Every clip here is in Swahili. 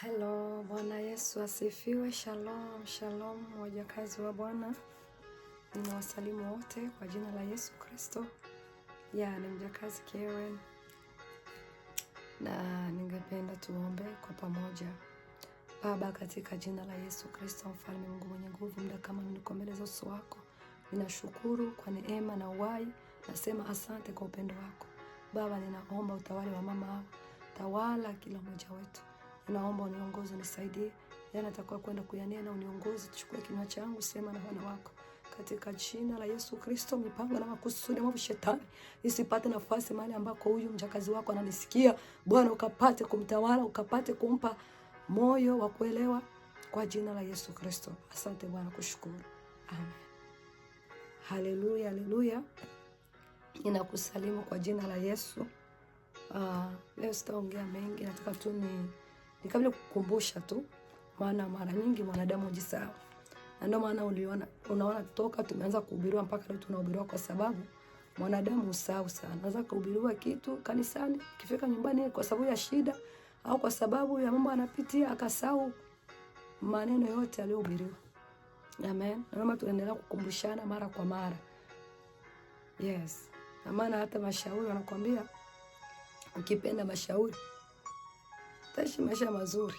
Hello, Bwana Yesu asifiwe. Shalom, shalom, wajakazi wa Bwana. Ninawasalimu wote kwa jina la Yesu Kristo. Ni mjakazi Karen. Na ningependa tuombe kwa pamoja. Baba, katika jina la Yesu Kristo, mfalme Mungu mwenye nguvu, muda kama niko mbele za uso wako, ninashukuru kwa neema na uhai. Nasema asante kwa upendo wako. Baba, ninaomba utawale wa mama hao. Tawala kila mmoja wetu. Ninaomba uniongoze, unisaidie. Natakuwa kwenda kuyanena, uniongoze. Tuchukue kinywa changu, sema na wana wako. Katika jina la Yesu Kristo, mipango na makusudi ya shetani isipate nafasi mahali ambako huyu mjakazi wako ananisikia. Bwana, ukapate kumtawala, ukapate kumpa moyo wa kuelewa kwa jina la Yesu Kristo. Asante Bwana, kushukuru. Amen. Haleluya, haleluya. Ninakusalimu kwa jina la Yesu. Leo sitaongea mengi, nataka tu ni kabla kukumbusha tu, maana mara nyingi mwanadamu hujisahau. Na ndio maana unaona toka tumeanza kuhubiriwa mpaka leo tunahubiriwa, kwa sababu mwanadamu husahau sana. Anaweza kuhubiriwa kitu kanisani, kifika nyumbani kwa sababu ya shida au kwa sababu ya mambo anapitia akasahau maneno yote aliyohubiriwa. Amen. Na mama tunaendelea kukumbushana mara kwa mara. Yes. Na maana hata mashauri wanakuambia ukipenda mashauri utaishi maisha mazuri.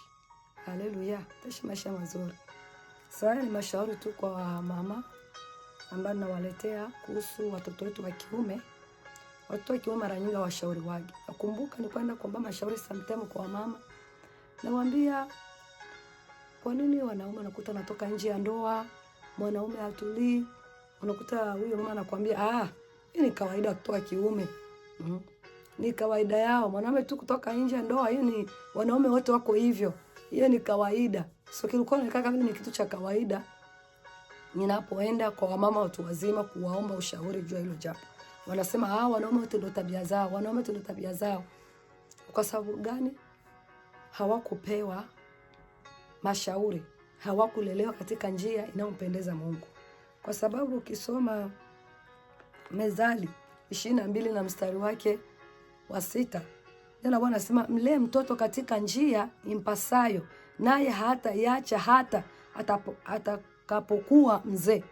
Haleluya, utaishi maisha mazuri. Sasa ni mashauri tu kwa mama ambao nawaletea kuhusu watoto wetu wa kiume. Watoto wa kiume mara nyingi washauri wage. Nakumbuka nilikwenda kuomba mashauri sometime kwa mama. Nawaambia, kwa nini wanaume wanakuta natoka nje ya ndoa, mwanaume hatulii? Unakuta huyo mama anakuambia, hii ni kawaida watoto wa kiume. Ni kawaida yao. Mwanaume tu kutoka nje ya ndoa, hiyo ni wanaume wote wako hivyo. Hiyo ni kawaida. So kilikuwa nikaa kama ni kitu cha kawaida. Ninapoenda kwa wamama watu wazima kuwaomba ushauri juu ya hilo jambo, wanasema wanaume wote ndio tabia zao, wanaume wote ndio tabia zao. Kwa sababu gani? Hawakupewa mashauri, hawakulelewa katika njia inayompendeza Mungu. Kwa sababu ukisoma Mezali 22 na mstari wake wa 6, neno Bwana anasema, mlee mtoto katika njia impasayo, naye hata iacha hata atakapokuwa mzee.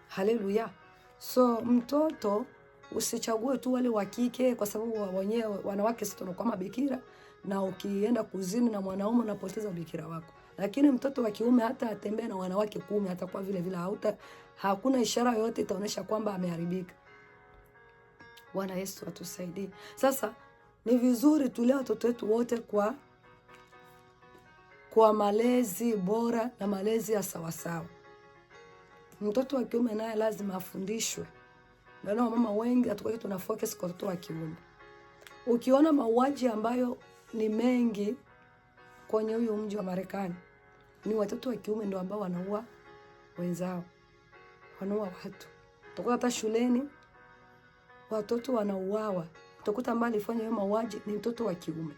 Haleluya. So mtoto usichague tu wale wa kike, kwa sababu wenyewe wanawake sisi tunakuwa mabikira, na ukienda kuzini na mwanaume unapoteza bikira wako. Lakini mtoto wa kiume hata atembea na wanawake 10 atakuwa vile vile, hakuna ishara yoyote itaonyesha kwamba ameharibika. Bwana Yesu atusaidie. Sasa ni vizuri tulee watoto wetu wote kwa malezi bora na malezi ya sawasawa. Mtoto wa kiume naye lazima afundishwe. Ndio mama wengi hatuko tuna focus kwa watoto wa kiume. Ukiona mauaji ambayo ni mengi kwenye huyo mji wa Marekani, ni watoto wa kiume ndio ambao wanaua wenzao. Wanaua watu. Utakuta hata shuleni watoto wanauawa. Utakuta mbali alifanya hiyo mauaji ni mtoto wa kiume.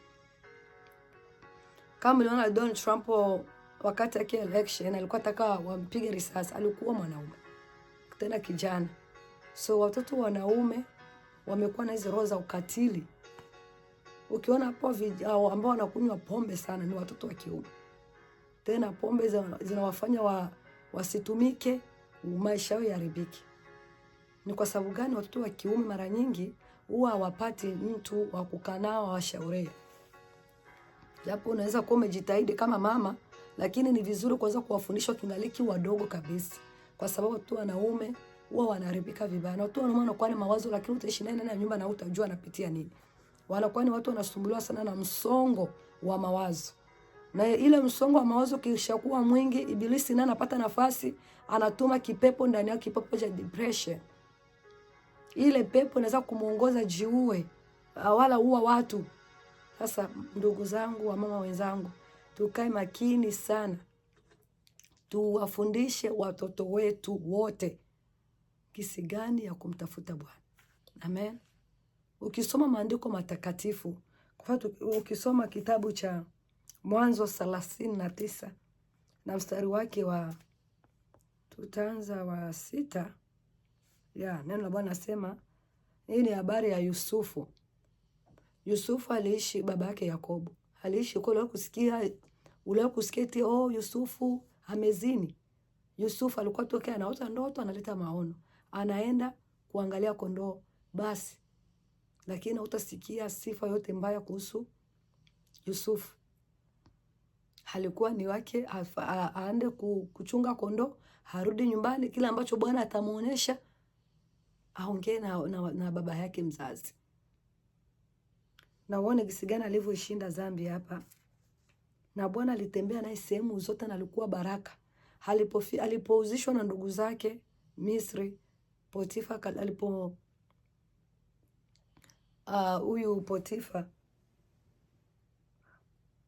Kama uliona Donald Trump wakati yake election alikuwa ataka wampige risasi, alikuwa mwanaume. Tena kijana. So watoto wanaume wamekuwa na hizo roho za ukatili. Ukiona hapo ambao wanakunywa pombe sana ni watoto wa kiume. Tena pombe zinawafanya wasitumike, maisha yao yaharibike. Ni kwa sababu gani? Watoto wa kiume mara nyingi huwa hawapati mtu wa kukaa nao washauri. Japo unaweza kuwa umejitahidi kama mama, lakini ni vizuri kuanza kuwafundisha kingaliki wadogo kabisa. Kwa sababu tu wanaume huwa wanaharibika vibaya. Na watu wanakuwa na mawazo, lakini utaishi naye ndani ya nyumba na utajua anapitia nini. Wanakuwa ni watu wanasumbuliwa sana na msongo wa mawazo. Na ile msongo wa mawazo kishakuwa mwingi, ibilisi naye anapata nafasi, anatuma kipepo ndani yake, kipepo cha depression. Ile pepo inaweza kumuongoza jiue, wala uwa watu. Sasa ndugu zangu, wa mama wenzangu, tukae makini sana. Tuwafundishe watoto wetu wote kisi gani ya kumtafuta Bwana. Amen. Ukisoma maandiko matakatifu, kwa ukisoma kitabu cha Mwanzo 39 na mstari wake tutaanza wa 6. Neno la Bwana nasema, hii ni habari ya Yusufu. Yusufu aliishi baba yake Yakobo. Aliishi kule kusikia Ule kusiketi Yusufu amezini. Yusufu alikuwa tokea anaota ndoto, analeta maono. Anaenda kuangalia kondoo basi. Lakini utasikia sifa yote mbaya kuhusu Yusufu. Halikuwa ni wake aende kuchunga kondoo, harudi nyumbani, kila ambacho Bwana atamuonesha aongee na baba yake mzazi. Na uone gisi gani alivyoshinda dhambi hapa. Na Bwana alitembea naye sehemu zote na alikuwa baraka. Alipouzishwa na ndugu zake Misri, Potifa huyu Potifa,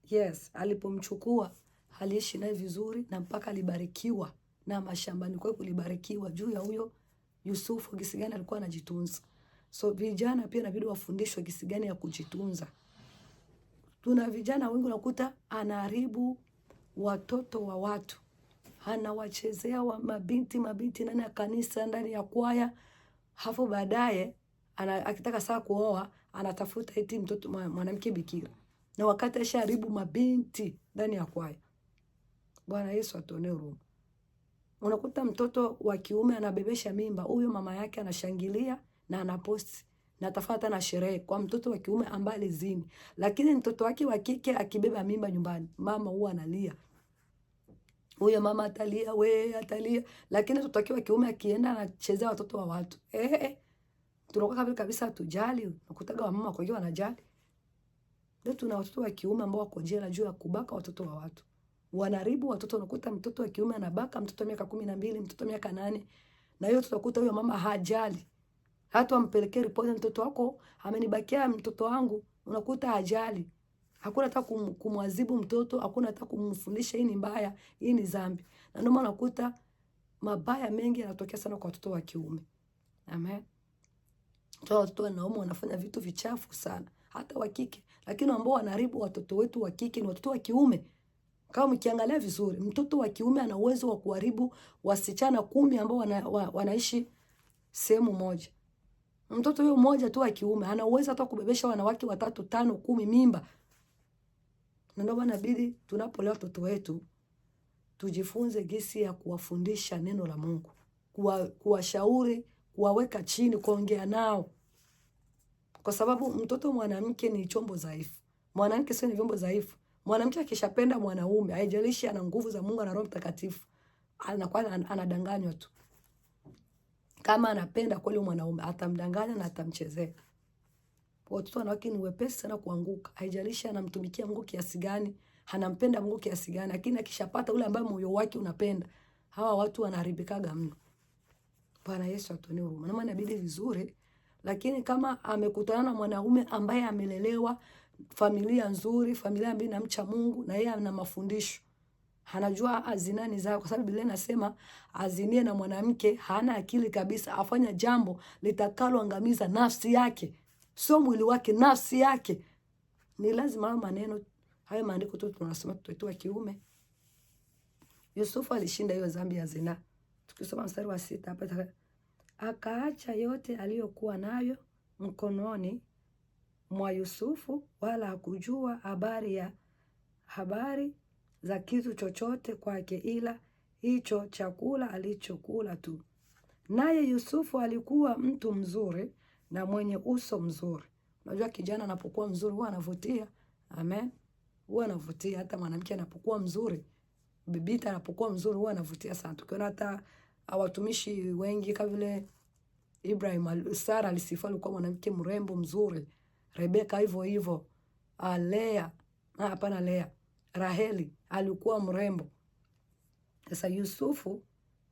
yes, alipomchukua aliishi naye vizuri na mpaka alibarikiwa na mashambani kwake kulibarikiwa juu ya huyo Yusufu gisi gani alikuwa anajitunza. So vijana pia inabidi wafundishwe gisi gani ya kujitunza. Tuna vijana wengi unakuta anaharibu watoto wa watu. Anawachezea mabinti ndani ya kanisa, ndani ya kwaya. Hapo baadaye akitaka saa kuoa anatafuta eti mtoto mwanamke bikira. Na wakati ashaharibu mabinti ndani ya kwaya. Bwana Yesu atuonee huruma. Unakuta mtoto wa kiume anabebesha mimba, huyo mama yake anashangilia na anaposti na tafuta na sherehe kwa mtoto wa kiume ambaye alizini. Lakini mtoto wake wa kike akibeba mimba nyumbani, mama huwa analia. Huyo mama atalia, atalia. Lakini mtoto wake wa kiume akienda anachezea watoto wa watu. Tunakuwa kabisa hatujali. Nakutaga wamama kwa hiyo wanajali. Leo tuna watoto wa kiume ambao wako jela juu ya kubaka watoto wa watu. Wanaharibu watoto. Unakuta mtoto wa kiume anabaka mtoto wa miaka 12, mtoto wa miaka 8. Na hiyo tutakuta huyo mama hajali. Hata wampelekee ripoti, mtoto wako amenibakia mtoto wangu, unakuta hajali. Hakuna hata kumwadhibu mtoto, hakuna hata kumfundisha hii ni mbaya, hii ni dhambi. Na ndio maana unakuta mabaya mengi yanatokea sana kwa watoto wa kiume. Amen. Watoto wanaume wanafanya vitu vichafu sana, hata wa kike. Lakini ambao wanaharibu watoto wetu wa kike ni watoto wa kiume. Kama mkiangalia vizuri, mtoto wa kiume ana uwezo wa kuharibu wasichana 10 ambao wanaishi sehemu moja. Mtoto huyo mmoja tu wa kiume ana uwezo hata kubebesha wanawake 3, 5, 10 mimba. Na ndio maana inabidi tunapolea watoto wetu tujifunze gisi ya kuwafundisha neno la Mungu, kuwashauri, kuwaweka chini, kuongea nao. Kwa sababu mtoto mwanamke ni chombo dhaifu. Mwanamke sio ni vyombo dhaifu. Mwanamke akishapenda mwanaume, haijalishi ana nguvu za Mungu na Roho Mtakatifu, anakuwa anadanganywa tu. Kama anapenda kweli mwanaume, atamdanganya na atamchezea. Watoto wanawake ni wepesi sana kuanguka. Haijalishi anamtumikia Mungu kiasi gani, anampenda Mungu kiasi gani, lakini akishapata ule ambaye moyo wake unapenda, hawa watu wanaharibikaga mno. Bwana Yesu atuonee huruma. Na maana inabidi vizuri, lakini kama amekutana na mwanaume ambaye amelelewa familia nzuri, familia ambayo inamcha Mungu na yeye ana mafundisho, anajua azinani zao, kwa sababu Biblia inasema azinie na mwanamke hana akili kabisa, afanya jambo litakaloangamiza nafsi yake, sio mwili wake, nafsi yake. Ni lazima maneno hayo maandiko tu tunasoma tutoe wa kiume. Yusufu alishinda hiyo dhambi ya zina. Tukisoma mstari wa 6 hapa, akaacha yote aliyokuwa nayo mkononi mwa Yusufu, wala hakujua habari za kitu chochote kwake ila hicho chakula alichokula tu. Naye Yusufu alikuwa mtu mzuri na mwenye uso mzuri. Unajua kijana anapokuwa mzuri huwa anavutia. Amen. Huwa anavutia. Hata mwanamke anapokuwa mzuri, bibita anapokuwa mzuri huwa anavutia sana. Tukiona hata watumishi wengi kama vile Ibrahim, Sara alisifiwa alikuwa mwanamke mrembo mzuri. Rebeka hivyo. Lea, Raheli alikuwa mrembo. Sasa Yusufu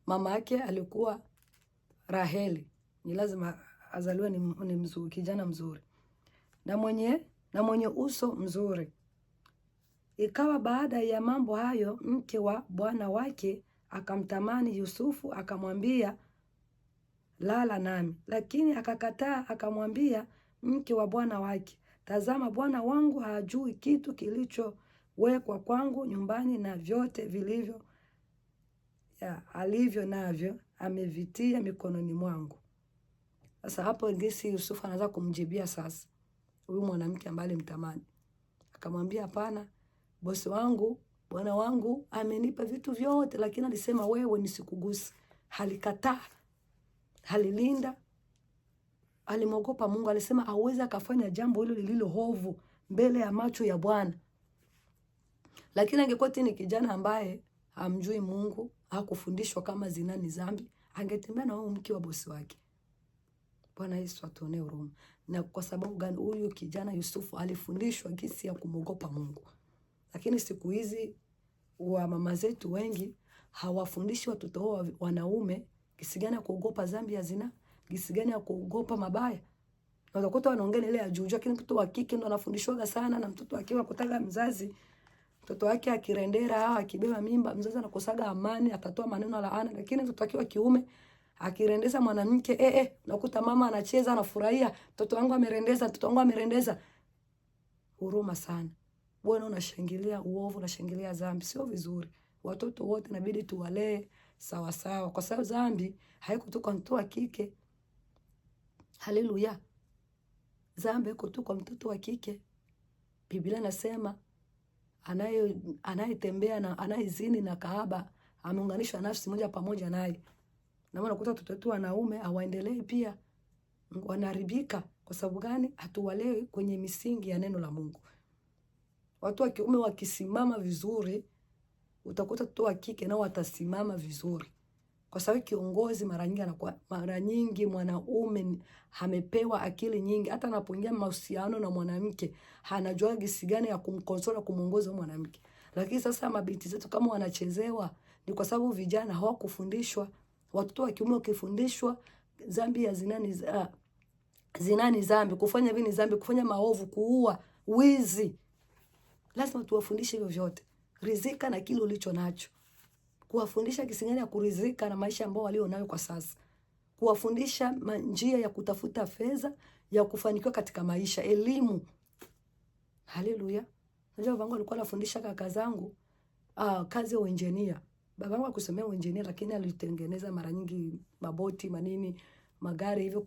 mama yake alikuwa Raheli. Ni lazima azaliwe ni mzuri, kijana mzuri. Na mwenye uso mzuri. Ikawa baada ya mambo hayo, mke wa bwana wake akamtamani Yusufu, akamwambia, lala nami. Lakini akakataa, akamwambia mke wa bwana wake, tazama, bwana wangu hajui kitu kilichowekwa kwangu nyumbani, na vyote vilivyo alivyo navyo amevitia mikononi mwangu. Sasa hapo ngisi Yusufu anaanza kumjibia sasa huyu mwanamke ambaye alimtamani. Akamwambia, hapana, bosi wangu Bwana wangu amenipa vitu vyote, lakini alisema wewe nisikuguse. Halikataa, halilinda, alimwogopa Mungu. Alisema hawezi akafanya jambo hilo lililo hovu mbele ya macho ya Bwana. Lakini angekuwa ni kijana ambaye hamjui Mungu, hakufundishwa kama zina ni dhambi, angetembea na huyo mke wa bosi wake. Bwana Yesu atuonee huruma. Na kwa sababu gani? Huyu kijana Yusufu alifundishwa jinsi ya kumwogopa Mungu. Lakini siku hizi wa mama zetu wengi hawafundishi watoto wao wanaume jinsi gani ya kuogopa dhambi ya zina, jinsi gani ya kuogopa mabaya. Na utakuta wanaongea ile ya juu, lakini mtoto wa kike ndo anafundishwa sana, na mtoto akiwa kutaka mzazi, mtoto wake akirendera au akibeba mimba, mzazi anakosaga amani, atatoa maneno ya laana. Lakini mtoto akiwa kiume akirendeza mwanamke, nakuta mama anacheza, anafurahia, mtoto wangu amerendeza, mtoto wangu amerendeza. Huruma sana. Bwana unashangilia uovu, unashangilia dhambi, sio vizuri. Watoto wote inabidi tuwalee sawa sawa, kwa sababu dhambi haiko tu kwa mtoto wa kike. Haleluya. Dhambi haiko tu kwa mtoto wa kike. Biblia inasema anayetembea na anayezini na kahaba ameunganishwa nafsi moja pamoja naye. Na maana kuta watoto wanaume hawaendelei pia, wanaharibika. Kwa sababu gani? Hatuwalei kwenye misingi ya neno la Mungu. Watu wa kiume wakisimama vizuri, utakuta watoto wa kike nao watasimama vizuri. Kwa sababu kiongozi mara nyingi mwanaume amepewa akili nyingi. Hata anapoingia mahusiano na mwanamke, anajua jinsi gani ya kumkonsola, kumuongoza mwanamke. Lakini sasa mabinti zetu kama wanachezewa, ni kwa sababu vijana hawakufundishwa. Watoto wa kiume wakifundishwa dhambi ya zinani dhambi, kufanya hivi ni dhambi, kufanya maovu, kuua, wizi. Lazima tuwafundishe hivyo vyote. Rizika na kile ulicho nacho. Kuwafundisha jinsi gani ya kurizika na maisha ambao walio nayo kwa sasa. Kuwafundisha njia ya kutafuta fedha, ya kufanikiwa katika maisha, elimu. Haleluya. Unajua babangu alikuwa anafundisha kaka zangu kazi ya uinjinia. Babangu hakusomea uinjinia, lakini alitengeneza mara nyingi maboti, manini, magari hivyo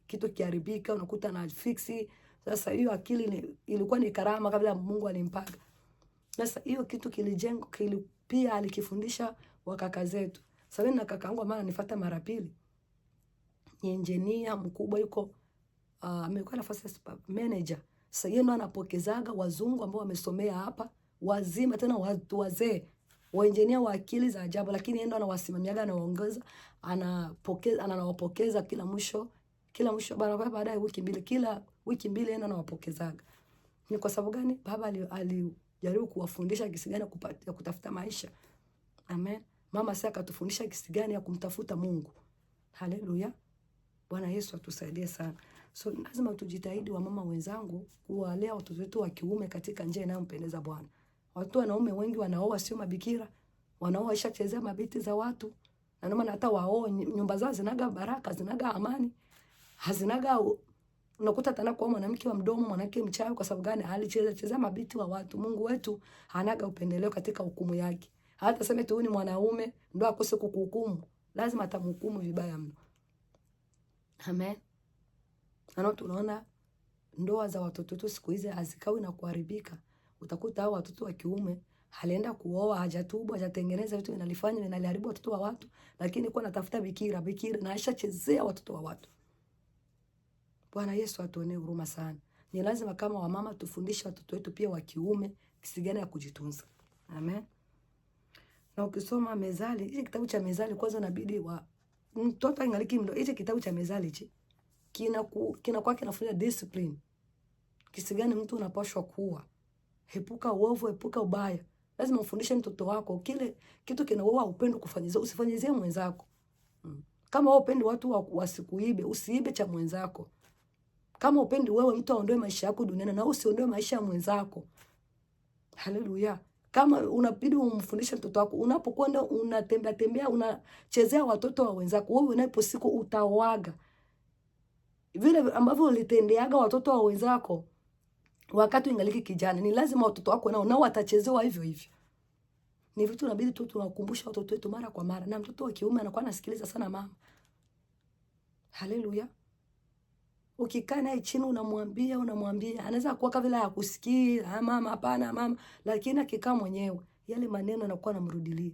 kitu kiharibika unakuta na fixi. Sasa hiyo akili ilikuwa ni karama kabla Mungu alimpaga. Sasa hiyo kitu kilijengwa, pia alikifundisha wakaka zetu. Sasa na kaka yangu maana nifuata mara pili, ni engineer mkubwa, yuko amekuwa nafasi ya manager. Sasa yeye ndo anapokezaga wazungu ambao wamesomea hapa, wazima tena watu wazee, wa engineer wa akili za ajabu, lakini yeye ndo anawasimamiaga, anawaongeza, anawapokeza kila mwisho baada ya wiki mbili yeye ndo anawapokezaga. Ni kwa sababu gani? Baba alijaribu kuwafundisha jinsi gani ya kutafuta maisha. Amen. Mama sasa akatufundisha jinsi gani ya kumtafuta Mungu. Haleluya. Bwana Yesu atusaidie sana. So lazima tujitahidi wa mama wenzangu kuwalea watoto wetu wa kiume katika njia inayompendeza Bwana. Watu wanaume wengi wanaoa sio mabikira. Wanaoa ishachezea mabiti za watu. Na ndio maana hata wao nyumba zao zinaga baraka, zinaga amani. Hazinaga, unakuta tena kwa mwanamke wa mdomo, mwanamke mchawi. Kwa sababu gani? Alicheza mabiti wa watu. Mungu wetu hanaga upendeleo katika hukumu yake. Hata sema tu ni mwanaume ndio akose kukuhukumu, lazima atamhukumu vibaya mno. Amen. Na tunaona ndoa za watoto wetu siku hizi hazikawi na kuharibika. Utakuta hao watoto wa kiume alienda kuoa, hajatubu, hajatengeneza vitu vinalifanya vinaliharibu watoto wa watu, lakini kwa natafuta bikira na aishachezea watoto wa watu. Bwana Yesu atuonee huruma sana. Ni lazima kama wamama tufundishe watoto wetu pia wa kiume jinsi gani ya kujitunza. Amen. Na ukisoma Mezali, hichi kitabu cha Mezali kwanza inabidi mtoto angaliki mdo. Hichi kitabu cha Mezali hichi kinakuwa kinafundisha discipline. Jinsi gani mtu unapaswa kuwa. Epuka uovu, epuka ubaya. Lazima ufundishe mtoto wako kile kitu kinaoa upendo kufanyizia, usifanyizie mwenzako. Kama wewe upendi watu wasikuibe, usiibe cha mwenzako. Kama upendi wewe mtu aondoe maisha yako duniani, na usiondoe maisha ya mwenzako. Haleluya. Kama unabidi umfundishe mtoto wako, unapokwenda unatembea unachezea watoto wa wenzako, wewe unapo siku utawaga vile ambavyo ulitendeaga watoto wa wenzako wakati ungaliki kijana. Ni lazima watoto wako nao watachezewa hivyo hivyo. Ni vitu inabidi tu tunakumbusha watoto wetu mara kwa mara. Na mtoto wa kiume anakuwa anasikiliza sana mama. Haleluya. Ukikaa naye chini unamwambia, anaweza kuwa kama vile hakusikii, mama hapana mama, lakini akikaa mwenyewe yale maneno yanakuwa yanamrudilia.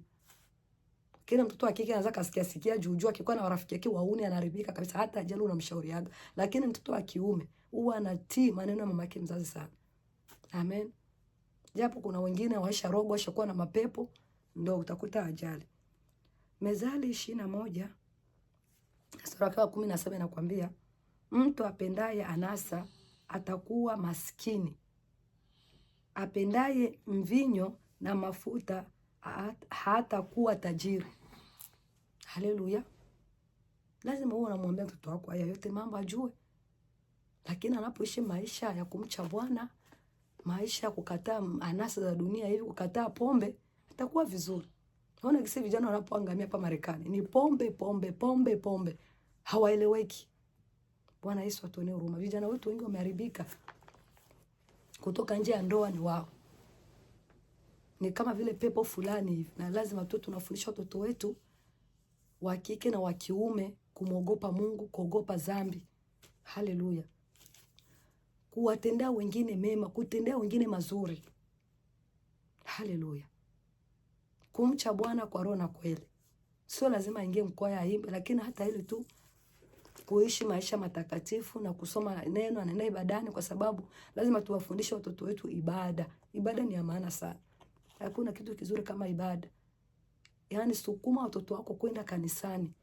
Kila mtoto wa kike anaweza kasikia juu akikuwa na rafiki yake wauni anaharibika kabisa, hata ajali unamshauriaga. Lakini mtoto wa kiume huwa anatii maneno ya mamake mzazi sana. Amen. Japo kuna wengine waisha rogo, washakuwa na mapepo, ndio utakuta ajali. Mezali 21 sura ya 17 inakwambia, mtu apendaye anasa atakuwa maskini. Apendaye mvinyo na mafuta hatakuwa tajiri. Haleluya. Lazima uwe unamwambia mtoto wako haya yote mambo ajue. Lakini anapoishi maisha ya kumcha Bwana, maisha ya kukataa anasa za dunia hivi, kukataa pombe, itakuwa vizuri. Naona kisi vijana wanapoangamia hapa Marekani ni pombe pombe pombe pombe. Hawaeleweki. Bwana Yesu atuonee huruma. Vijana wetu wengi wameharibika. Kutoka nje ya ndoa ni wao. Ni kama vile pepo fulani hivi. Na lazima tu tunafundisha watoto wetu wa kike na wa kiume kumwogopa Mungu, kuogopa dhambi. Haleluya. Kuwatendea wengine mema, kutendea wengine mazuri. Haleluya. Kumcha Bwana kwa roho na kweli. Sio lazima ingie mkoa aimbe, lakini hata ile tu kuishi maisha matakatifu na kusoma neno na ibadani, kwa sababu lazima tuwafundishe watoto wetu ibada. Ibada ni ya maana sana. Hakuna kitu kizuri kama ibada. Yaani sukuma watoto wako kwenda kanisani.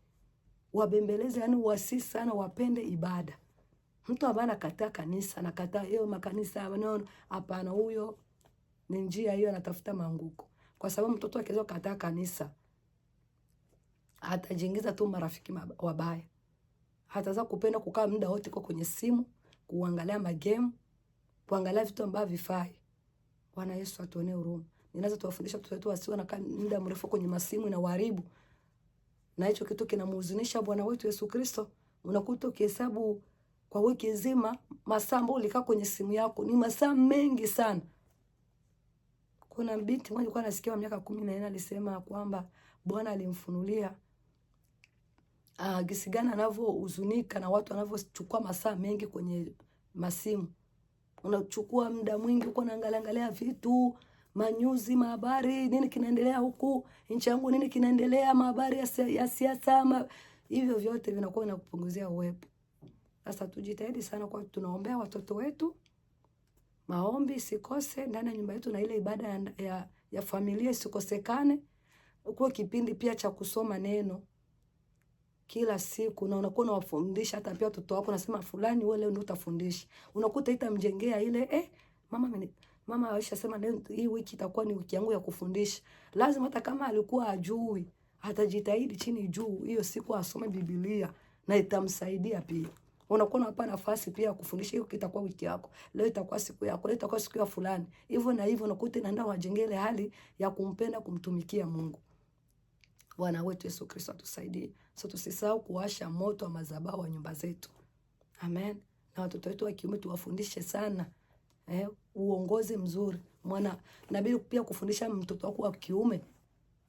Wabembeleze, yani wasi sana wapende ibada. Mtu ambaye anakataa kanisa, anakataa hiyo makanisa wanaona, hapana, huyo ni njia hiyo anatafuta maanguko. Kwa sababu mtoto akiweza kukataa kanisa, atajiingiza tu marafiki wabaya. Hataanza kupenda kukaa muda wote kwa kwenye simu, kuangalia magame, kuangalia vitu ambavyo vifai. Bwana Yesu atuonee huruma. Ninaweza tuwafundisha watoto wetu wasiwe na muda mrefu kwenye masimu na uharibu. Na hicho kitu kinamhuzunisha Bwana wetu Yesu Kristo. Unakuta ukihesabu kwa wiki nzima masaa ambayo ulikaa kwenye simu yako ni masaa mengi sana. Kuna binti mmoja alikuwa anasikia miaka 14 alisema kwamba Bwana alimfunulia gisi gani anavyohuzunika na watu wanavyochukua masaa mengi kwenye masimu. Unachukua muda mwingi uko naangalia vitu, manyuzi, mahabari, nini kinaendelea huku, nchi yangu nini kinaendelea, mahabari ya siasa, hivyo vyote vinakuwa vinakupunguzia uwepo. Sasa tujitahidi sana kwa tunaombea watoto wetu. Maombi isikose ndani ya nyumba yetu, na ile ibada ya familia isikosekane. Uko kipindi pia cha kusoma neno kila siku, na unakuwa unawafundisha hata pia watoto wako, nasema fulani wewe leo ndio utafundisha. Unakuta itamjengea ile mama Aisha sema leo hii wiki itakuwa ni wiki yangu ya kufundisha. Lazima hata kama alikuwa ajui, atajitahidi chini juu hiyo siku asome Biblia, na itamsaidia pia. Unakuwa unapa nafasi pia kufundisha, hiyo kitakuwa wiki yako. Leo itakuwa siku yako, leo itakuwa siku ya fulani. Hivyo na hivyo unakuta inaenda wajengele hali ya kumpenda, kumtumikia Mungu. Bwana wetu Yesu Kristo atusaidie. So tusisahau kuwasha moto wa madhabahu wa nyumba zetu. Amen. Na watoto wetu wa kiume tuwafundishe sana uongozi mzuri. Inabidi pia kufundisha mtoto wako wa kiume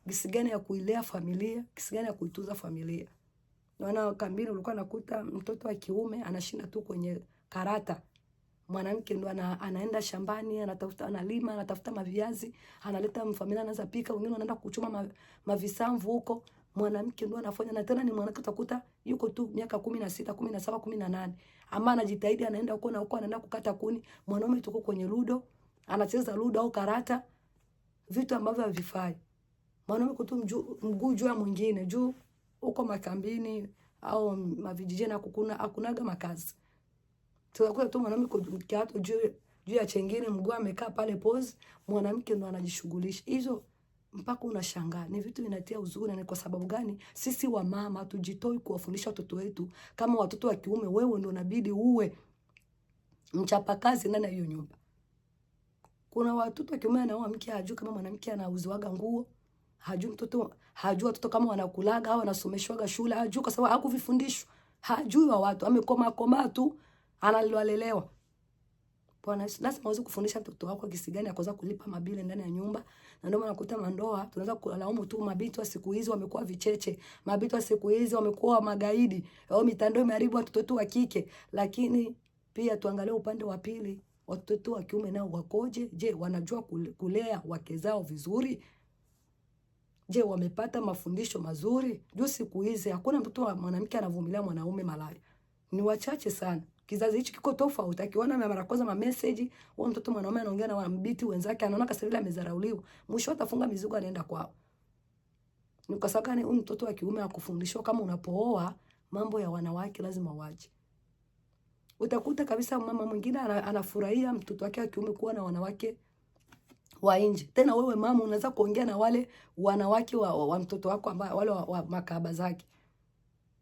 jinsi gani ya kuilea familia, jinsi gani ya kuitunza familia. Naona kambini ulikuwa nakuta mtoto wa kiume anashinda tu kwenye karata. Mwanamke ndo anaenda shambani, anatafuta, analima, anatafuta maviazi, analeta familia, anaanza pika, wengine wanaenda kuchuma mavisamvu huko. Mwanamke ndo anafanya, na tena ni mwanamke utakuta yuko tu miaka 16, 17, 18. Ama anajitahidi anaenda huko na huko, anaenda kukata kuni. Mwanaume tuko kwenye ludo, anacheza ludo au karata, vitu ambavyo havifai. Mwanaume kutu mguu juu ya mwingine, juu huko makambini au mavijijini hakunaga makazi. Tunakuwa tu mwanamke kiatu juu ya chengine, mguu amekaa pale pose, mwanamke ndo anajishughulisha. Hizo mpaka unashangaa. Ni vitu vinatia huzuni. Na kwa sababu gani? Sisi wa mama tujitoi kuwafundisha watoto wetu. Kama watoto wa kiume, wewe ndo unabidi uwe mchapakazi ndani ya hiyo nyumba. Kuna watoto wa kiume na mke hajui kama mwanamke anauziwaga nguo, hajui watoto kama wanakulaga au wanasomeshwaga shule, hajui kwa sababu hakuvifundishwa. Hajui wa watu, amekoma tu, analelewa. Bwana Yesu, lazima uweze kufundisha mtoto wako jinsi gani ya kuweza kulipa mabili ndani ya nyumba. Na ndio maana nakuta mandoa tunaweza kulaumu tu mabinti wa siku hizi wamekuwa vicheche. Mabinti wa siku hizi wamekuwa magaidi. Au mitandao imeharibu watoto wetu wa kike. Lakini pia tuangalie upande wa pili. watoto wetu wa kiume nao wakoje? Je, wanajua kulea wake zao vizuri? Je, wamepata mafundisho mazuri? Juu siku hizi hakuna mtoto wa mwanamke anavumilia mwanaume malaya. Ni wachache sana. Kizazi hichi kiko tofauti. Akiona mara kwanza message, huyo mtoto mwanaume anaongea na wambiti wenzake, anaona kasa vile amezarauliwa. Mwisho atafunga mizigo anaenda kwao. Ni kwa sababu gani? Huyu mtoto wa kiume akufundishwa kama unapooa mambo ya wanawake lazima waje. Utakuta kabisa mama mwingine anafurahia mtoto wake wa kiume kuwa na wanawake wa nje. Tena wewe mama unaweza kuongea na wale wanawake wa mtoto wako ambao wale wa makahaba zake.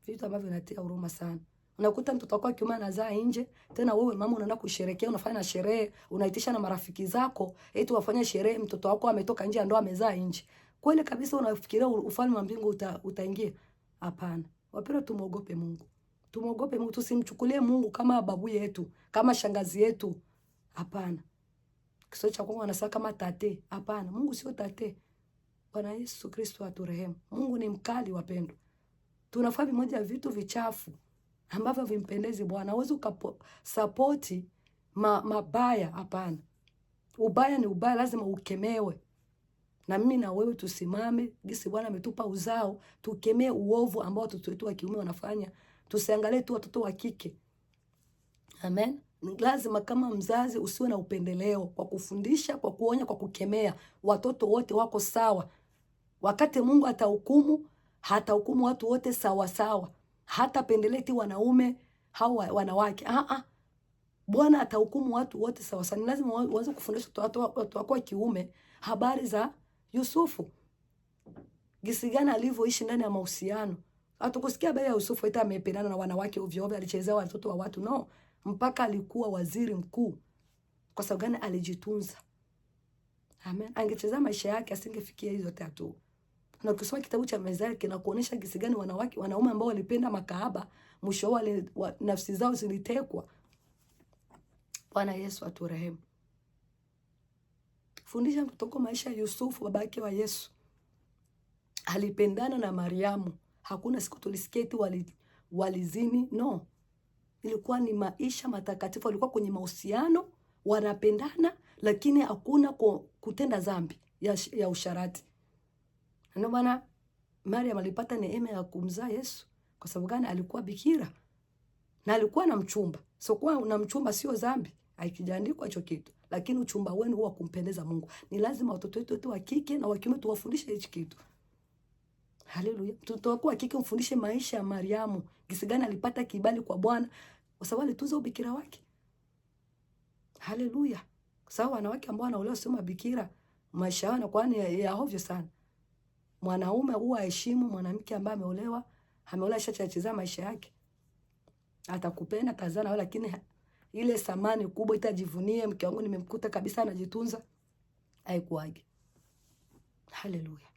Vitu ambavyo vinatia huruma sana. Unakuta mtoto wako kiume anazaa nje, tena wewe mama unaenda kusherehekea, unafanya sherehe, unaitisha na marafiki zako, eti wafanye sherehe mtoto wako ametoka nje ndio amezaa nje. Kweli kabisa unafikiria ufalme wa mbingu utaingia? Hapana. Wapenda tumuogope Mungu. Tumuogope Mungu, tusimchukulie Mungu kama babu yetu, kama shangazi yetu. Hapana. Kiswahili cha Kongo anasema kama tate. Hapana, Mungu sio tate. Bwana Yesu Kristo aturehemu. Mungu ni mkali wapendwa. Tunafanya moja vitu vichafu ambavyo vimpendezi Bwana. Huwezi ukasapoti mabaya, hapana. Ubaya ni ubaya, lazima ukemewe. Na mimi na wewe tusimame, gisi Bwana ametupa uzao, tukemee uovu ambao watoto wetu wa kiume wanafanya. Tusiangalie tu watoto wa kike. Amen. Lazima kama mzazi usiwe na upendeleo, kwa kufundisha, kwa kuonya, kwa kukemea. Watoto wote wako sawa. Wakati Mungu atahukumu, hatahukumu watu wote sawa sawa. Hata pendeleti wanaume au wanawake. Bwana atahukumu watu wote sawa sawa. Ni lazima uanze kufundisha watu wako wa kiume habari za Yusufu. Gisi gani alivyoishi ndani ya mahusiano. Hatukusikia habari ya Yusufu eti amependana na wanawake ovyo ovyo, alichezea watoto wa watu. No, mpaka alikuwa waziri mkuu. Kwa sababu gani? Alijitunza. Amen. Angecheza maisha yake asingefikia hizo tatu. Na ukisoma kitabu cha Mezali kinakuonyesha gisi gani wanaume ambao walipenda makahaba mwisho wao nafsi zao zilitekwa. Bwana Yesu aturehemu. Fundisha mtoto maisha ya Yusufu, babake wa Yesu. Alipendana na Mariamu. Hakuna siku tulisikia eti walizini. No. Ilikuwa ni maisha matakatifu. Walikuwa kwenye mahusiano, wanapendana, lakini hakuna kutenda dhambi ya usharati. Ndio maana Mariam alipata neema ya kumzaa Yesu. Kwa sababu gani? Alikuwa bikira. Na alikuwa na mchumba. So kuwa una mchumba sio dhambi. Haikijaandikwa hicho kitu. Lakini uchumba wenu huwa kumpendeza Mungu. Ni lazima watoto wetu wa kike na wa kiume tuwafundishe hichi kitu. Haleluya. Mtoto wako wa kike umfundishe maisha ya Mariamu. Gisi gani alipata kibali kwa Bwana kwa sababu alitunza ubikira wake. Haleluya. Kwa sababu wanawake ambao wanaolewa sio mabikira, maisha yao yanakuwa ni ya ovyo sana. Mwanaume huwa aheshimu mwanamke ambaye ameolewa shachacheza maisha yake. Atakupenda kazana wewe, lakini ile samani kubwa itajivunie mke wangu nimemkuta kabisa anajitunza, haikuagi. Haleluya.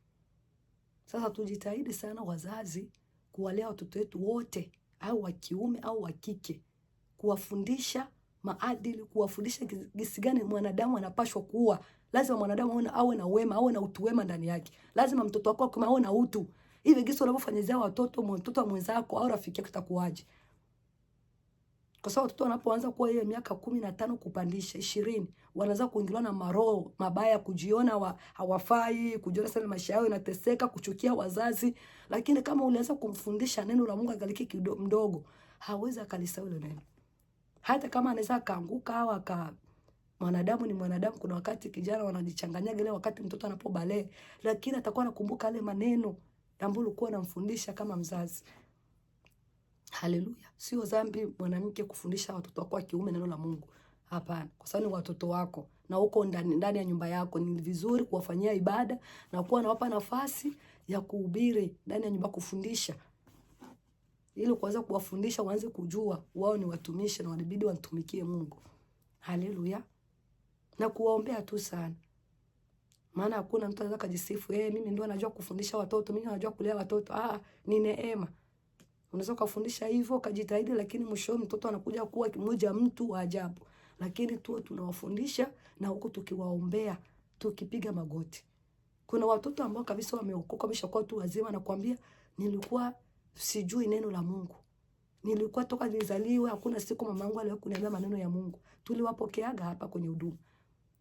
Sasa tujitahidi sana wazazi kuwalea watoto wetu wote, au wa kiume au wa kike, kuwafundisha maadili, kuwafundisha gisi gani mwanadamu anapaswa kuwa. Lazima mwanadamu awe na wema, awe na utu wema ndani yake. Lazima mtoto wako awe na utu. Hivi gisi unavyofanyizia mtoto wa mwenzako au rafiki yako itakuwaje? Kwa sababu watoto wanapoanza kuwa ile miaka 15 kupandisha 20, wanaanza kuingiliwa na maroho mabaya, kujiona hawafai, kujiona sana maisha yao yanateseka, kuchukia wazazi. Lakini kama ulianza kumfundisha neno la Mungu angaliki mdogo, hawezi akalisahau ile neno. Hata kama anaweza kaanguka au mwanadamu ni mwanadamu, kuna wakati kijana wanajichanganya ile wakati mtoto anapobale, lakini atakuwa anakumbuka yale maneno ambayo ulikuwa unamfundisha kama mzazi. Haleluya. Sio dhambi mwanamke kufundisha watoto wako wa kiume neno la Mungu. Hapana. Kwa sababu ni watoto wako na uko ndani ya nyumba yako, ni vizuri kuwafanyia ibada na kuwa nawapa nafasi ya kuhubiri ndani ya nyumba, kufundisha. Ili kuanza kuwafundisha waanze kujua wao ni watumishi na wanabidi watumikie Mungu. Haleluya. Na kuwaombea tu sana. Maana hakuna mtu anaweza kujisifu, mimi ndio najua kufundisha watoto, mimi najua kulea watoto. Ni neema. Unaweza kufundisha hivyo kujitahidi, lakini mwisho mtoto anakuja kuwa mmoja mtu wa ajabu. Lakini tu tunawafundisha na huko tukiwaombea, tukipiga magoti. Kuna watoto ambao kabisa wameokoka, wameshakuwa tu wazima na kuambia nilikuwa sijui neno la Mungu. Nilikuwa toka nilizaliwa hakuna siku mamangu aliwahi kuniambia maneno ya Mungu. Tuliwapokeaga hapa kwenye huduma.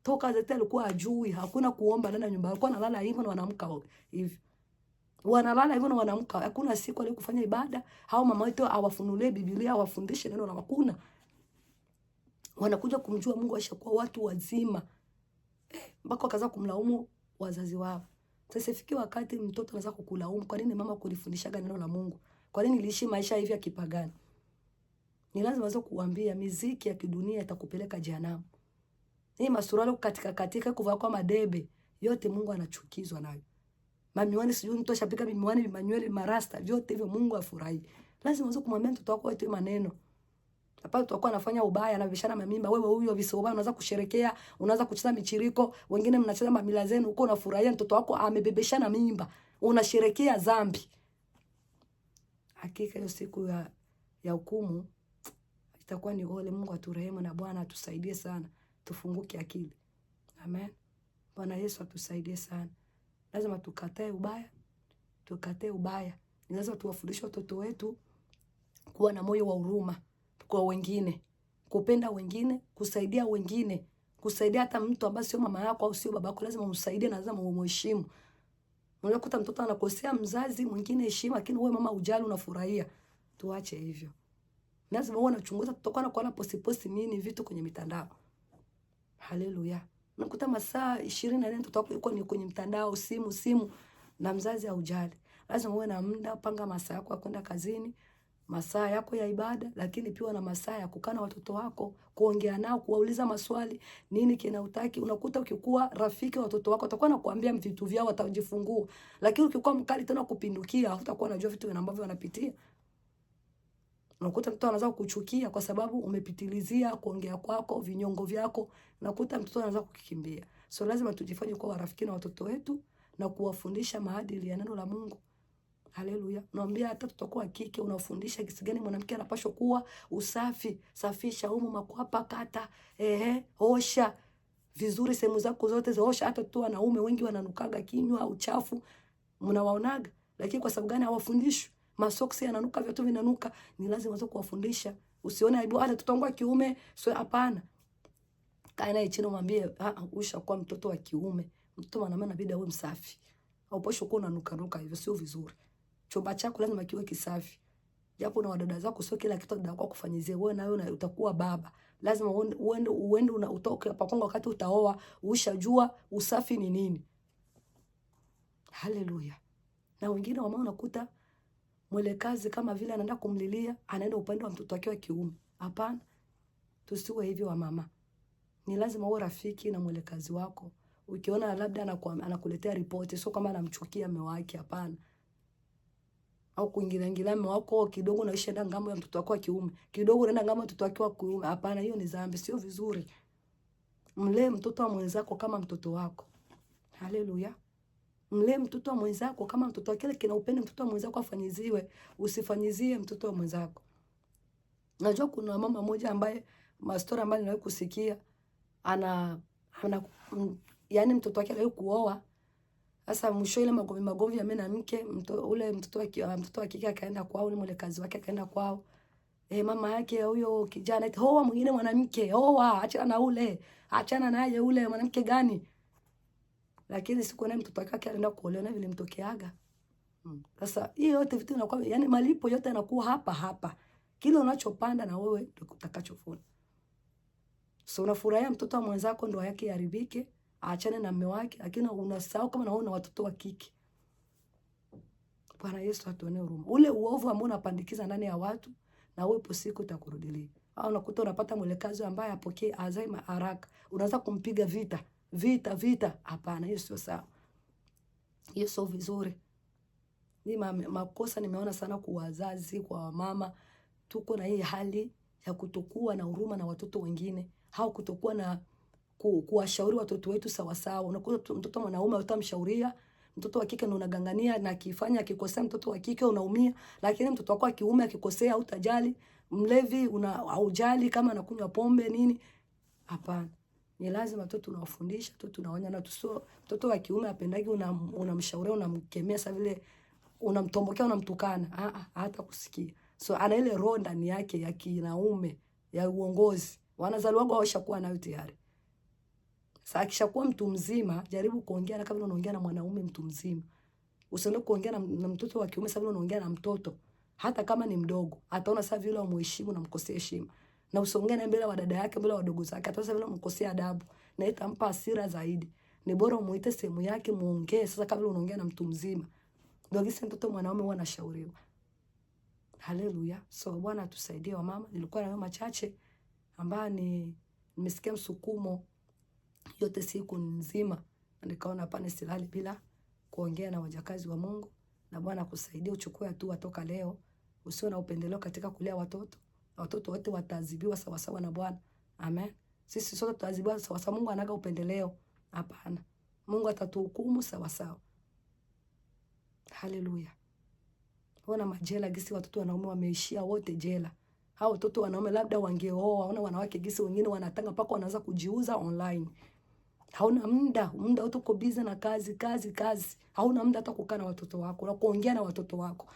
Toka zete alikuwa ajui, hakuna kuomba ndani ya nyumba. Alikuwa analala hivyo na wanaamka hivi. Wanalala hivyo na wanaamka. Hakuna siku aliyokufanya ibada au mama wetu awafunulie Biblia, awafundishe neno la hakuna. Wanakuja kumjua Mungu washakuwa watu wazima. Mpaka wakaanza kumlaumu wazazi wao. Sasa ifiki wakati mtoto anaanza kukulaumu, kwa nini mama kulifundishaga neno la Mungu? Kwa nini niliishi maisha hivi ya kipagani? Ni lazima wazo kuambia miziki ya kidunia itakupeleka jehanamu. Hii masuruali katika kuvaa kwa madebe, yote Mungu anachukizwa nayo. Mamiwani sijui mtu ashapika mimiwani, manywele, marasta, vyote hivyo Mungu afurahi. Lazima wazo kumwambia mtoto wako wewe maneno. Hapa tutakuwa anafanya ubaya, anavishana mamimba, wewe huyo visoba unaanza kusherekea, unaanza kucheza michiriko, wengine mnacheza mamila zenu huko unafurahia mtoto wako amebebeshana mimba, unasherekea dhambi. Hakika hiyo siku ya hukumu itakuwa ni ole. Mungu aturehemu na Bwana atusaidie sana. Tufunguke akili. Amen. Bwana Yesu atusaidie sana. Lazima tukatae ubaya. Tukatae ubaya. Ni lazima tuwafundishe watoto wetu kuwa na moyo wa huruma kwa wengine, kupenda wengine, kusaidia wengine, kusaidia hata mtu ambaye sio mama yako au sio baba yako, lazima umsaidie na lazima umheshimu. Unakuta mtoto anakosea mzazi mwingine heshima, lakini wewe mama ujali unafurahia. Tuache hivyo. Lazima uwe unachunguza tutokana kwa posti nini vitu kwenye mitandao. Haleluya. Unakuta masaa 24 mtoto wako yuko ni kwenye mtandao, simu na mzazi haujali. Lazima uwe na muda, panga masaa yako ya kwenda kazini, masaa yako ya ibada, lakini pia na masaa ya kukaa na watoto wako, kuongea nao, kuwauliza maswali, nini kinautaki. Unakuta ukikuwa rafiki wa watoto wako, atakuwa anakuambia vitu vyao, watajifungua. Lakini ukikuwa mkali tena kupindukia, hutakuwa unajua vitu ambavyo wanapitia. Unakuta mtoto anaanza kukuchukia kwa sababu umepitilizia kuongea kwako, vinyongo vyako. Unakuta mtoto anaanza kukikimbia. So lazima tujifanye kuwa warafiki na watoto wetu na kuwafundisha maadili ya neno la Mungu. Haleluya. Naambia hata tutakuwa kike unafundisha kisi gani mwanamke anapaswa kuwa, usafi, safisha umu makwapa kata, osha vizuri sehemu zako zote, osha. Hata tu wanaume wengi wananukaga kinywa uchafu, mnawaonaga, lakini kwa sababu gani hawafundishwi? Masoksi yananuka, viatu vinanuka. Ni lazima wazo kuwafundisha. Usione aibu hata tutongoa kiume, sio, hapana. Kaa naye chini mwambie, ushakuwa mtoto wa kiume. Mtoto mwanamume inabidi awe msafi. Haupaswi kuwa unanuka hivyo, sio vizuri. Chumba chako lazima kiwe kisafi. Japo na wadada zako sio kila kitu dada wako kufanyizia, wewe na wewe utakuwa baba. Lazima uende utoke hapa Kongo wakati utaoa, ushajua usafi ni nini. Haleluya. Na wengine wamao unakuta mwelekazi kama vile anaenda kumlilia, anaenda upande wa mtoto wake wa kiume. Hapana. Tusiwe hivyo wa mama. Ni lazima uwe rafiki na mwelekazi wako. Ukiona labda anakuletea ripoti, sio kama anamchukia mume wake, hapana. Au kuingilia mume wako kidogo na isha ngambo ya mtoto wako wa kiume. Kidogo unaenda ngambo ya mtoto wake wa kiume. Hapana, hiyo ni dhambi, sio vizuri. Mlee mtoto wa mwenzako kama mtoto wako. Haleluya. Mlee mtoto wa mwenzako kama mtoto wake, kile upende mtoto wa mwenzako afanyiziwe, usifanyizie mtoto wa mwenzako. Najua kuna mama moja ambaye mastori ambaye niliwahi kusikia yani mtoto wake aliwahi kuoa. Sasa mwisho ile magomvi ya mume na mke, mtoto wa kike akaenda kwao, ule mwelekazi wake akaenda kwao. Mama yake huyo kijana eti hoa mwingine mwanamke, hoa achana na ule, achana naye ule mwanamke gani? Lakini siku naye mtoto wake alienda kuolewa na vile mtokeaga. Sasa hiyo yote vitu inakuwa yani malipo yote yanakuwa hapa. Kile unachopanda na wewe ndio utakachovuna. So unafurahia mtoto wa mwenzako ndoa yake iharibike, aachane na mume wake, lakini unasahau kama unaona watoto wa kike. Bwana Yesu atuonee huruma. Ule uovu ambao unapandikiza ndani ya watu na wewe ipo siku utakurudilia. Au unakuta unapata mwelekazi ambaye apokee Alzheimer haraka. Unaanza kumpiga vita. Hapana, hiyo sio sawa. Hiyo sio vizuri. Ni makosa nimeona sana kwa wazazi, kwa mama. Tuko na hii hali ya kutokuwa na huruma na watoto wengine. Au kutokuwa na kuwashauri watoto wetu sawa sawa. Unakuta mtoto mwanaume utamshauria, mtoto wa kike ndio unagangania, na akifanya akikosea mtoto wa kike unaumia, lakini mtoto wako wa kiume akikosea hutajali. Mlevi haujali kama anakunywa pombe nini. Hapana. Ni lazima tu tunawafundisha, tu tunaonya, na tusio mtoto wa kiume apendagi unamshauria, unamkemea sasa vile unamtombokea, unamtukana. Hata kusikia. So ana ile roho ndani yake ya kinaume, ya uongozi. Wanazaliwa washakuwa nayo tayari. Sasa akishakuwa mtu mzima, jaribu kuongea kama unaongea na mwanaume mtu mzima. Usiende kuongea na mtoto wa kiume sababu unaongea na mtoto. Hata kama ni mdogo, ataona sasa vile umheshimu na mkosea heshima. Na usiongee na mbele wa dada yake, mbele wa wadogo zake, ataona vile umkosea adabu na itampa hasira zaidi. Ni bora umuite sehemu yake muongee sasa kabla unaongea na mtu mzima. Ndio gisi mtoto mwanaume huwa anashauriwa. Haleluya. So Bwana atusaidie wa mama. Nilikuwa na machache ambayo nimesikia msukumo yote siku nzima. Nikaona hapa nisilali bila kuongea na wajakazi wa Mungu. Na Bwana akusaidie uchukue hatua toka leo. Usio na upendeleo katika kulea watoto. Watoto wote wataadhibiwa sawa sawa na Bwana. Amen. Sisi sote tutaadhibiwa sawa sawa. Mungu anaga upendeleo. Hapana. Mungu atatuhukumu sawa sawa. Haleluya. Wana majela gisi watoto wanaume wameishia wote jela. Hao watoto wanaume labda wangeoa, wana wanawake gisi wengine wanatanga mpaka wanaanza kujiuza online. Hauna muda wote uko busy na kazi. Hauna muda hata kukaa na watoto wako, na kuongea na watoto wako.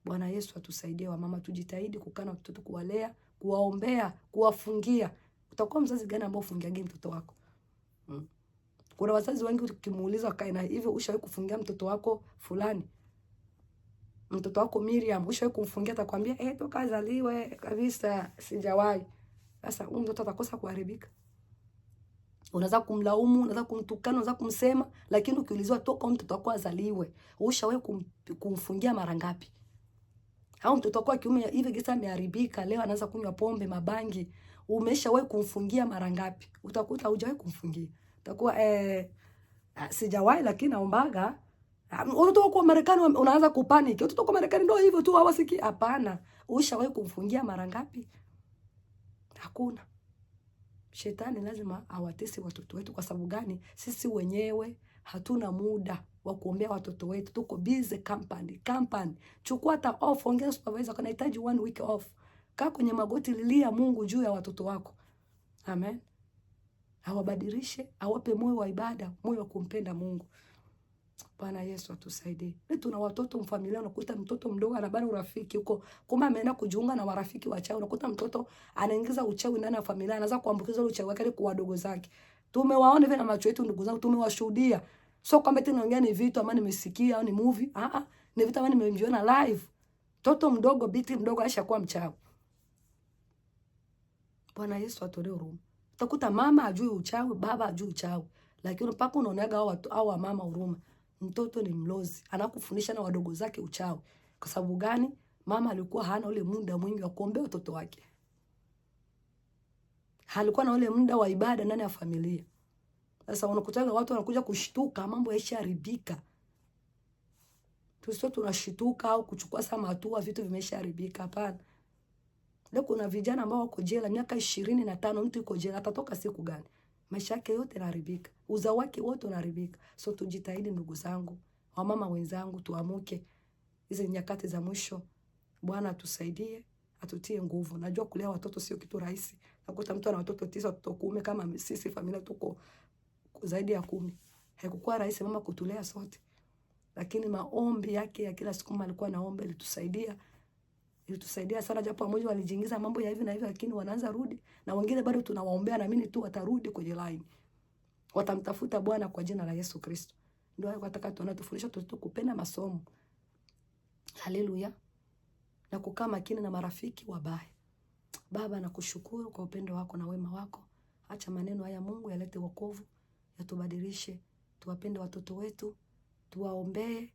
Bwana Yesu atusaidie wa mama, tujitahidi kukaa na watoto, kuwalea, kuwaombea, kuwafungia. Utakuwa mzazi gani ambao ufungiage mtoto wako? Kuna wazazi wengi ukimuuliza kae na hivyo, ushawahi kufungia mtoto wako fulani? Mtoto wako Miriam, ushawahi kumfungia? Atakwambia toka azaliwe kabisa sijawahi. Sasa huyu mtoto atakosa kuharibika. Unaweza kumlaumu, unaweza kumtukana, unaweza kumsema, lakini ukiulizwa toka mtoto wako azaliwe, ushawahi kumfungia mara ngapi? Au mtoto wako kiume hivi gisa ameharibika, leo anaanza kunywa pombe, mabangi, umeshawahi kumfungia mara ngapi? Utakuta hujawahi kumfungia. Utakuwa sijawahi, lakini naombaga. Watoto kwa Marekani unaanza kupanic. Watoto kwa Marekani ndio hivyo tu, hawasiki. Hapana. Ushawahi kumfungia mara ngapi? Hakuna. Shetani lazima awatesi watoto wetu. Kwa sababu gani? Sisi wenyewe hatuna muda wa kuombea watoto wetu. Tuko busy company. Chukua hata off, ongea supervisor, kanahitaji 1 week off. Kaa kwenye magoti, lilia Mungu juu ya watoto wako. Amen. Awabadilishe, awape moyo wa ibada, moyo wa kumpenda Mungu. Bwana Yesu atusaidie. Tuna watoto mfamilia, unakuta mtoto mdogo anabana urafiki huko. Kama ameenda kujiunga na marafiki wa chawi, unakuta mtoto anaingiza uchawi ndani ya familia, anaanza kuambukiza uchawi wake kwa wadogo zake. Tumewaona hivi na macho yetu, ndugu zangu, tumewashuhudia. Sio kwamba tena naongea ni vitu ama nimesikia au ni movie. Ni vitu ambavyo nimeviona live. Mtoto mdogo, binti mdogo ashakuwa mchawi. Bwana Yesu atolee huruma. Utakuta mama ajui uchawi, baba ajui uchawi. Lakini mpaka unaonaga hao mama huruma. Mtoto ni mlozi, anakufundisha na wadogo zake uchawi. Kwa sababu gani? Mama alikuwa hana ule muda mwingi wa kuombea watoto wake. Halikuwa na ule muda wa ibada ndani ya familia. Sasa unakutana watu wanakuja kushtuka, mambo yashaharibika. Tusio tunashtuka au kuchukua sama hatua, vitu vimeshaharibika. Hapana. Leo kuna vijana ambao wako jela miaka 25, mtu yuko jela, atatoka siku gani? Maisha yake yote yanaharibika. Uzao wake wote unaharibika. So tujitahidi ndugu zangu, wamama wenzangu, tuamuke. Hizi nyakati za mwisho. Bwana atusaidie, atutie nguvu. Najua kulea watoto sio kitu rahisi. Nakuta mtu ana watoto 9, watoto 10 kama sisi familia tuko zaidi ya 10. Haikuwa rahisi mama kutulea sote. Lakini maombi yake ya kila siku alikuwa naomba ilitusaidia sana, japo mmoja walijiingiza mambo ya hivi na hivi, lakini wanaanza rudi, na wengine bado tunawaombea, na mimi tu watarudi kwenye line. Watamtafuta Bwana kwa jina la Yesu Kristo. Ndio nataka tunatufundisha watoto kupenda masomo. Haleluya. Na kukaa makini na marafiki wabaya. Baba, nakushukuru kwa upendo wako na wema wako. Acha maneno haya Mungu yalete wokovu, yatubadilishe, tuwapende watoto wetu, tuwaombee,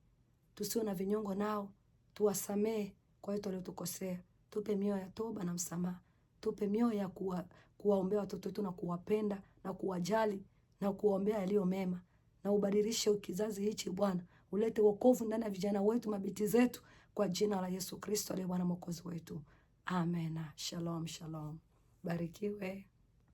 tusiwe na vinyongo nao, tuwasamee kwa yote waliotukosea. Tupe mioyo ya toba na msamaha. Tupe mioyo ya kuwaombea watoto wetu na kuwapenda na kuwajali na kuwaombea yaliyo mema. Na ubadilishe kizazi hichi Bwana. Ulete wokovu ndani ya vijana wetu, mabinti zetu, kwa jina la Yesu Kristo aliye Bwana Mwokozi wetu. Amen. Shalom, shalom. Barikiwe.